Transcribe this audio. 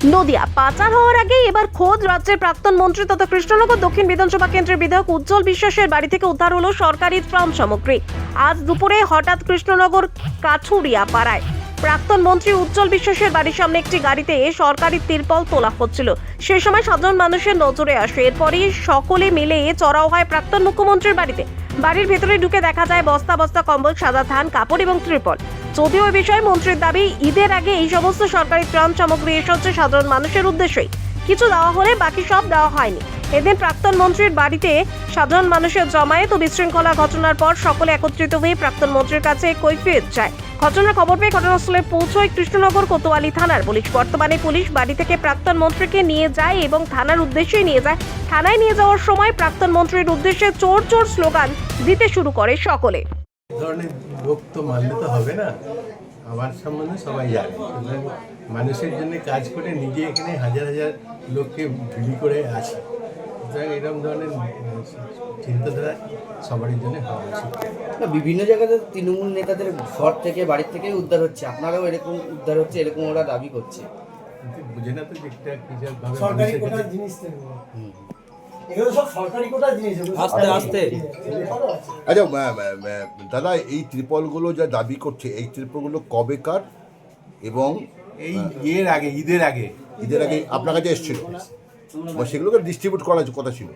নদিয়া পাচার হওয়ার আগে এবার খোদ রাজ্যের প্রাক্তন মন্ত্রী তথা কৃষ্ণনগর দক্ষিণ বিধানসভা কেন্দ্রের বিধায়ক উজ্জ্বল বিশ্বাসের বাড়ি থেকে উদ্ধার হলো সরকারি ত্রাণ সামগ্রী। আজ দুপুরে হঠাৎ কৃষ্ণনগর কাছুরিয়া পাড়ায় প্রাক্তন মন্ত্রী উজ্জ্বল বিশ্বাসের বাড়ির সামনে একটি গাড়িতে সরকারি তিরপল তোলা হচ্ছিল। সেই সময় সাধারণ মানুষের নজরে আসে। এরপরই সকলে মিলে চড়াও হয় প্রাক্তন মুখ্যমন্ত্রীর বাড়িতে। বাড়ির ভেতরে ঢুকে দেখা যায় বস্তা বস্তা কম্বল, সাদা ধান, কাপড় এবং ত্রিপল। যদিও এই বিষয়ে মন্ত্রীর দাবি, ঈদের আগে এই সমস্ত সরকারি ত্রাণ সামগ্রী এসেছে সাধারণ মানুষের উদ্দেশ্যেই, কিছু দেওয়া হলে বাকি সব দেওয়া হয়নি। এদিন প্রাক্তন মন্ত্রীর বাড়িতে সাধারণ মানুষের জমায়েত ও বিশৃঙ্খলা ঘটনার পর সকলে একত্রিত হয়ে প্রাক্তন মন্ত্রীর কাছে কৈফিয়ত চায়। ঘটনার খবর পেয়ে ঘটনাস্থলে পৌঁছয় কৃষ্ণনগর কোতোয়ালি থানার পুলিশ। বর্তমানে পুলিশ বাড়ি থেকে প্রাক্তন মন্ত্রীকে নিয়ে যায় এবং থানার উদ্দেশ্যেই নিয়ে যায়। থানায় নিয়ে যাওয়ার সময় প্রাক্তন মন্ত্রীর উদ্দেশ্যে চোর চোর স্লোগান দিতে শুরু করে সকলে। ধরনের লোক তো মানলে তো হবে না, আমার সম্বন্ধে সবাই জানে। সুতরাং মানুষের জন্য কাজ করে নিজে এখানে হাজার হাজার লোককে ভিড়ি করে আসে। সুতরাং এরকম ধরনের চিন্তাধারা সবারই জন্য হওয়া উচিত। না, বিভিন্ন জায়গাতে তৃণমূল নেতাদের ঘর থেকে বাড়ির থেকে উদ্ধার হচ্ছে, আপনারাও এরকম উদ্ধার হচ্ছে এরকম ওরা দাবি করছে। কিন্তু বুঝে না তো যে একটা কিভাবে সরকারি কোটা জিনিস এগুলো সব সরকারি কোটা জিনিস। আস্তে আস্তে আচ্ছা দাদা, এই ত্রিপলগুলো যা দাবি করছে, এই ত্রিপলগুলো কবেকার এবং এই ঈদের আগে ঈদের আগে আপনার কাছে এসেছিল, সেগুলোকে ডিস্ট্রিবিউট করার কথা ছিল?